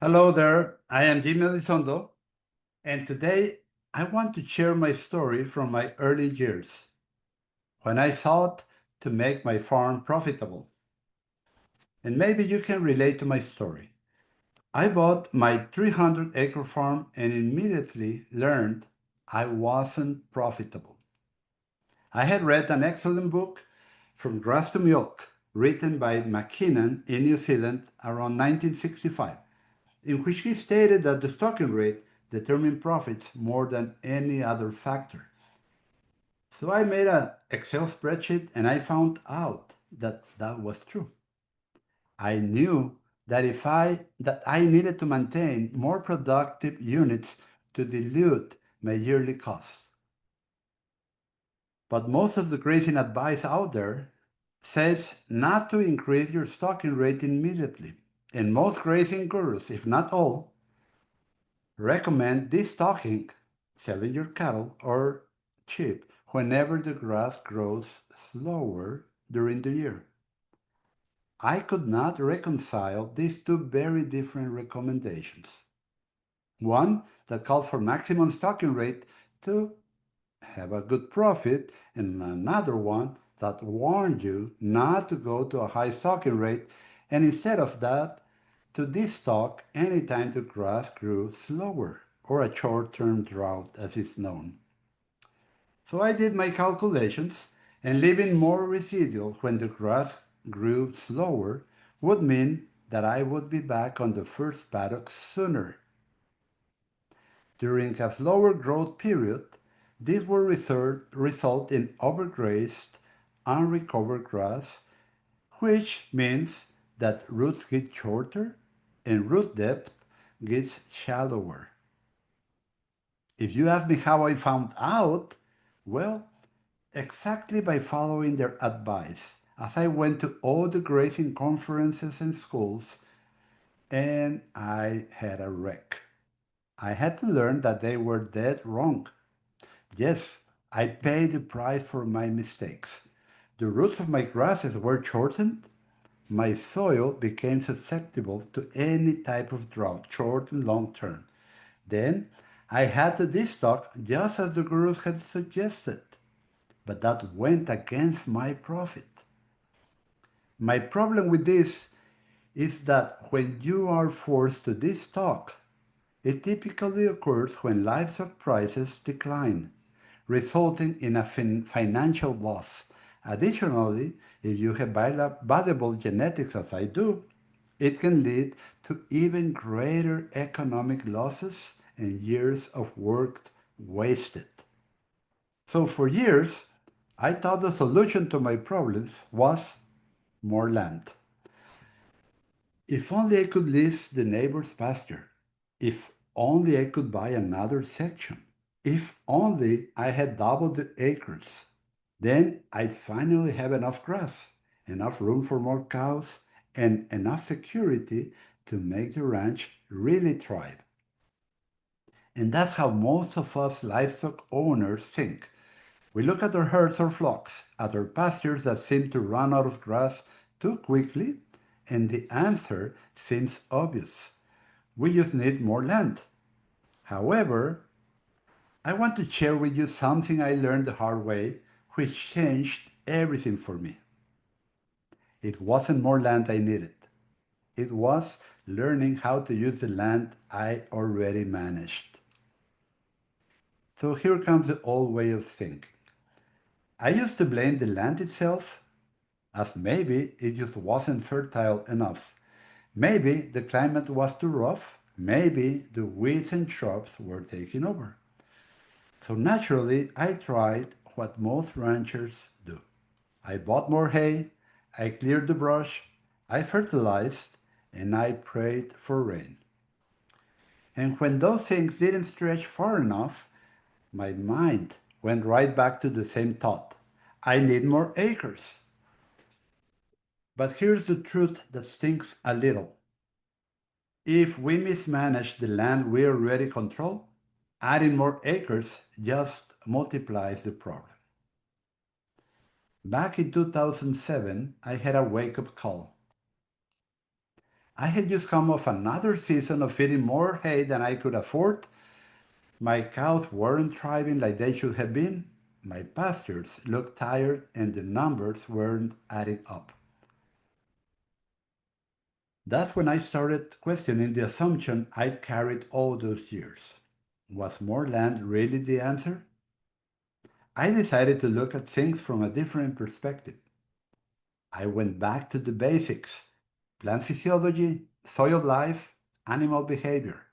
Hello there, I am Jaime Elizondo, and today I want to share my story from my early years when I thought to make my farm profitable. And maybe you can relate to my story. I bought my 300-acre farm and immediately learned I wasn't profitable. I had read an excellent book, From Grass to Milk, written by McKinnon in New Zealand around 1965. In which he stated that the stocking rate determined profits more than any other factor. So I made an Excel spreadsheet and I found out that that was true. I knew that I needed to maintain more productive units to dilute my yearly costs. But most of the grazing advice out there says not to increase your stocking rate immediately. And most grazing gurus, if not all, recommend destocking, selling your cattle, or sheep whenever the grass grows slower during the year. I could not reconcile these two very different recommendations. One that called for maximum stocking rate to have a good profit, and another one that warned you not to go to a high stocking rate, and instead of that, to destock anytime the grass grew slower, or a short-term drought as is known. So I did my calculations, and leaving more residual when the grass grew slower would mean that I would be back on the first paddock sooner. During a slower growth period, this will result in overgrazed, unrecovered grass, which means that roots get shorter and root depth gets shallower. If you ask me how I found out, well, exactly by following their advice, as I went to all the grazing conferences and schools, and I had a wreck. I had to learn that they were dead wrong. Yes, I paid the price for my mistakes. The roots of my grasses were shortened. My soil became susceptible to any type of drought, short and long term. Then I had to destock just as the gurus had suggested, but that went against my profit. My problem with this is that when you are forced to destock, it typically occurs when livestock prices decline, resulting in a financial loss. Additionally, if you have valuable genetics as I do, it can lead to even greater economic losses and years of work wasted. So for years, I thought the solution to my problems was more land. If only I could lease the neighbor's pasture. If only I could buy another section. If only I had doubled the acres. Then I'd finally have enough grass, enough room for more cows, and enough security to make the ranch really thrive. And that's how most of us livestock owners think. We look at our herds or flocks, at our pastures that seem to run out of grass too quickly, and the answer seems obvious. We just need more land. However, I want to share with you something I learned the hard way, which changed everything for me. It wasn't more land I needed. It was learning how to use the land I already managed. So here comes the old way of thinking. I used to blame the land itself, as maybe it just wasn't fertile enough. Maybe the climate was too rough. Maybe the weeds and shrubs were taking over. So naturally, I tried what most ranchers do. I bought more hay, I cleared the brush, I fertilized, and I prayed for rain. And when those things didn't stretch far enough, my mind went right back to the same thought. I need more acres. But here's the truth that stings a little. If we mismanage the land we already control, adding more acres just multiplies the problem. Back in 2007, I had a wake-up call. I had just come off another season of feeding more hay than I could afford. My cows weren't thriving like they should have been. My pastures looked tired and the numbers weren't adding up. That's when I started questioning the assumption I'd carried all those years. Was more land really the answer? I decided to look at things from a different perspective. I went back to the basics: plant physiology, soil life, animal behavior.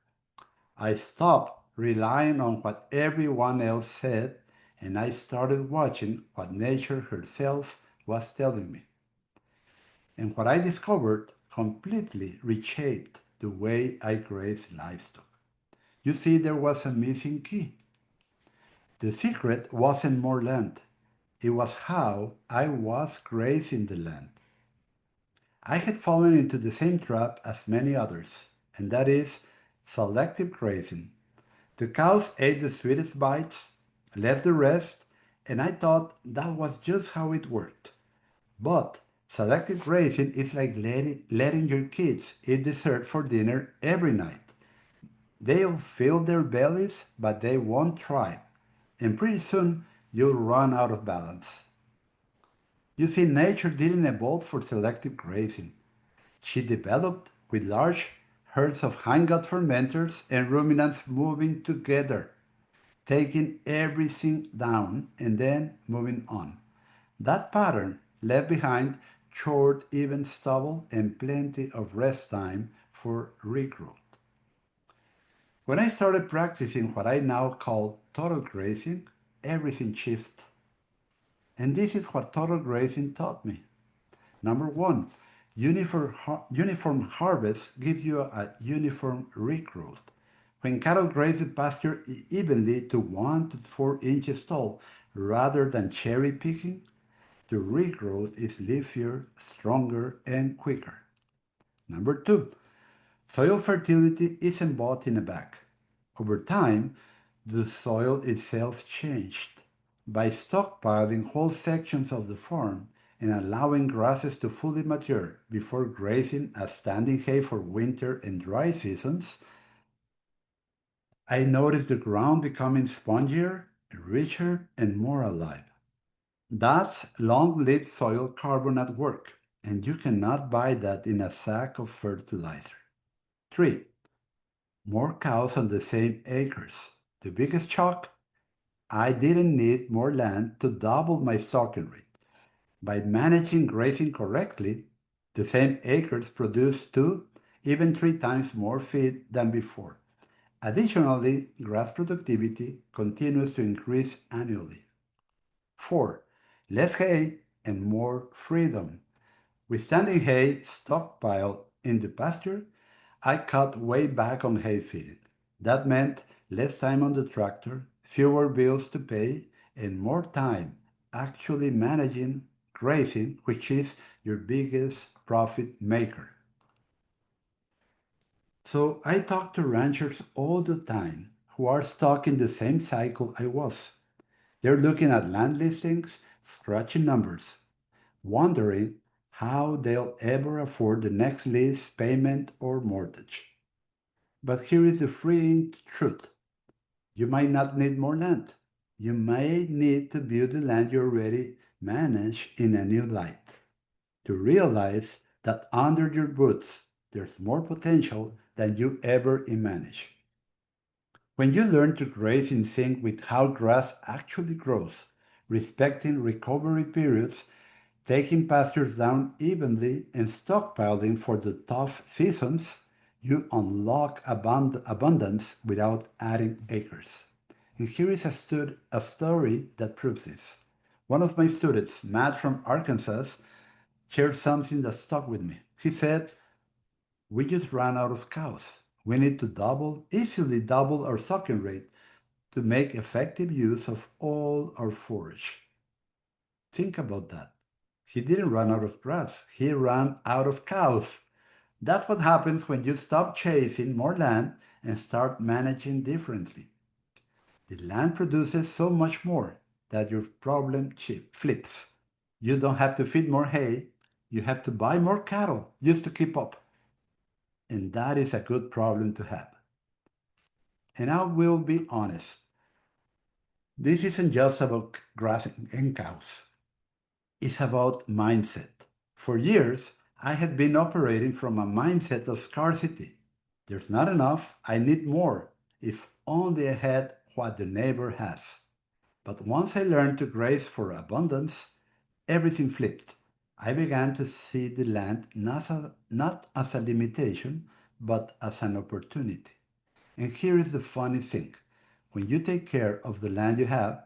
I stopped relying on what everyone else said and I started watching what nature herself was telling me. And what I discovered completely reshaped the way I grazed livestock. You see, there was a missing key. The secret wasn't more land, it was how I was grazing the land. I had fallen into the same trap as many others, and that is selective grazing. The cows ate the sweetest bites, left the rest, and I thought that was just how it worked. But selective grazing is like letting your kids eat dessert for dinner every night. They'll fill their bellies, but they won't thrive. And pretty soon, you'll run out of balance. You see, nature didn't evolve for selective grazing. She developed with large herds of hindgut fermenters and ruminants moving together, taking everything down and then moving on. That pattern left behind short, even stubble and plenty of rest time for regrowth. When I started practicing what I now call total grazing, everything shifted. And this is what total grazing taught me. Number one, uniform harvest gives you a uniform regrowth. When cattle graze the pasture evenly to 1 to 4 inches tall rather than cherry picking, the regrowth is leafier, stronger, and quicker. Number two, soil fertility isn't bought in a bag. Over time, the soil itself changed. By stockpiling whole sections of the farm and allowing grasses to fully mature before grazing as standing hay for winter and dry seasons, I noticed the ground becoming spongier, richer, and more alive. That's long-lived soil carbon at work, and you cannot buy that in a sack of fertilizer. 3. More cows on the same acres. The biggest shock? I didn't need more land to double my stocking rate. By managing grazing correctly, the same acres produce 2, even 3 times more feed than before. Additionally, grass productivity continues to increase annually. 4. Less hay and more freedom. With standing hay stockpiled in the pasture, I cut way back on hay feeding. That meant less time on the tractor, fewer bills to pay, and more time actually managing grazing, which is your biggest profit maker. So I talk to ranchers all the time who are stuck in the same cycle I was. They're looking at land listings, scratching numbers, wondering how they'll ever afford the next lease payment or mortgage. But here is the freeing truth: you might not need more land. You may need to view the land you already manage in a new light, to realize that under your boots there's more potential than you ever imagined. When you learn to graze in sync with how grass actually grows, respecting recovery periods, taking pastures down evenly, and stockpiling for the tough seasons, you unlock abundance without adding acres. And here is a story that proves this. One of my students, Matt from Arkansas, shared something that stuck with me. He said, "We just ran out of cows. We need to easily double our sucking rate to make effective use of all our forage." Think about that. He didn't run out of grass, he ran out of cows. That's what happens when you stop chasing more land and start managing differently. The land produces so much more that your problem flips. You don't have to feed more hay, you have to buy more cattle just to keep up. And that is a good problem to have. And I will be honest, this isn't just about grass and cows. It's about mindset. For years, I had been operating from a mindset of scarcity. There's not enough, I need more, if only I had what the neighbor has. But once I learned to graze for abundance, everything flipped. I began to see the land not as a limitation, but as an opportunity. And here is the funny thing. When you take care of the land you have,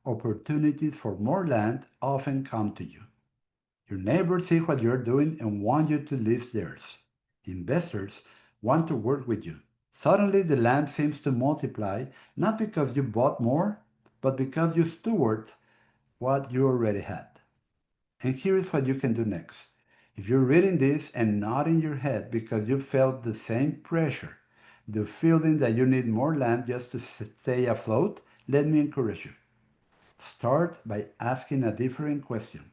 opportunities for more land often come to you. Your neighbors see what you're doing and want you to list theirs. Investors want to work with you. Suddenly, the land seems to multiply not because you bought more, but because you steward what you already had. And here is what you can do next. If you're reading this and nodding your head because you felt the same pressure, the feeling that you need more land just to stay afloat, let me encourage you. Start by asking a different question.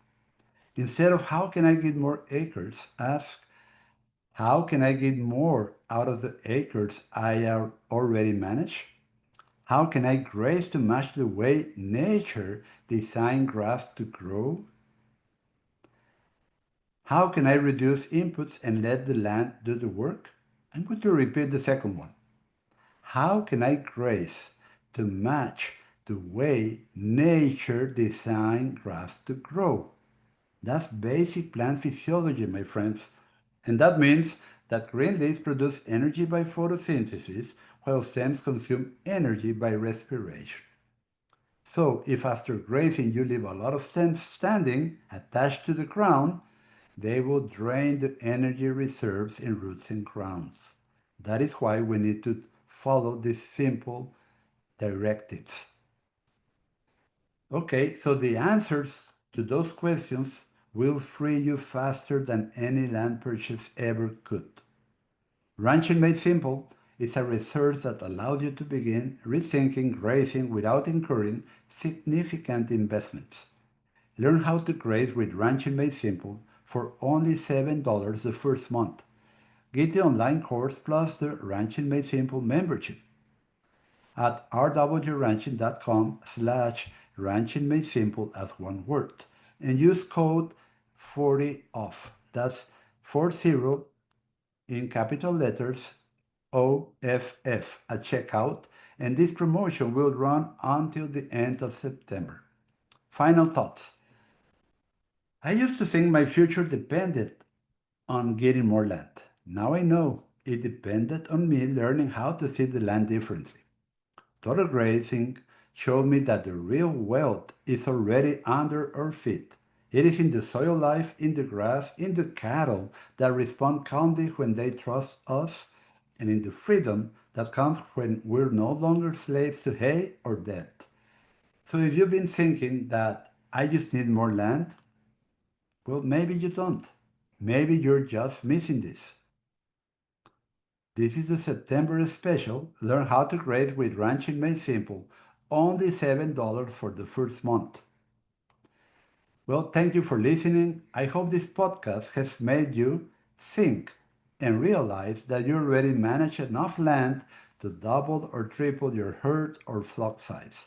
Instead of how can I get more acres, ask how can I get more out of the acres I already manage? How can I graze to match the way nature designed grass to grow? How can I reduce inputs and let the land do the work? I'm going to repeat the second one. How can I graze to match the way nature designed grass to grow? That's basic plant physiology, my friends. And that means that green leaves produce energy by photosynthesis, while stems consume energy by respiration. So, if after grazing you leave a lot of stems standing, attached to the ground, they will drain the energy reserves in roots and crowns. That is why we need to follow these simple directives. Okay, so the answers to those questions will free you faster than any land purchase ever could. Ranching Made Simple is a resource that allows you to begin rethinking grazing without incurring significant investments. Learn how to graze with Ranching Made Simple for only $7 the first month. Get the online course plus the Ranching Made Simple membership at rwranching.com/ranchingmadesimple as one word and use code 40OFF. That's 40 in capital letters OFF at checkout, and this promotion will run until the end of September. Final thoughts. I used to think my future depended on getting more land. Now I know it depended on me learning how to see the land differently. Total grazing showed me that the real wealth is already under our feet. It is in the soil life, in the grass, in the cattle that respond calmly when they trust us, and in the freedom that comes when we're no longer slaves to hay or debt. So if you've been thinking that I just need more land, well, maybe you don't. Maybe you're just missing this. This is the September special. Learn how to graze with Ranching Made Simple. Only $7 for the first month. Well, thank you for listening. I hope this podcast has made you think and realize that you already manage enough land to double or triple your herd or flock size.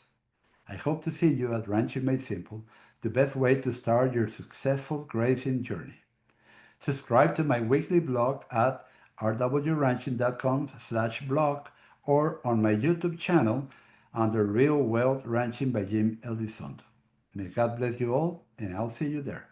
I hope to see you at Ranching Made Simple, the best way to start your successful grazing journey. Subscribe to my weekly blog at rwranching.com/blog or on my YouTube channel under Real Wealth Ranching by Jim Elizondo. May God bless you all, and I'll see you there.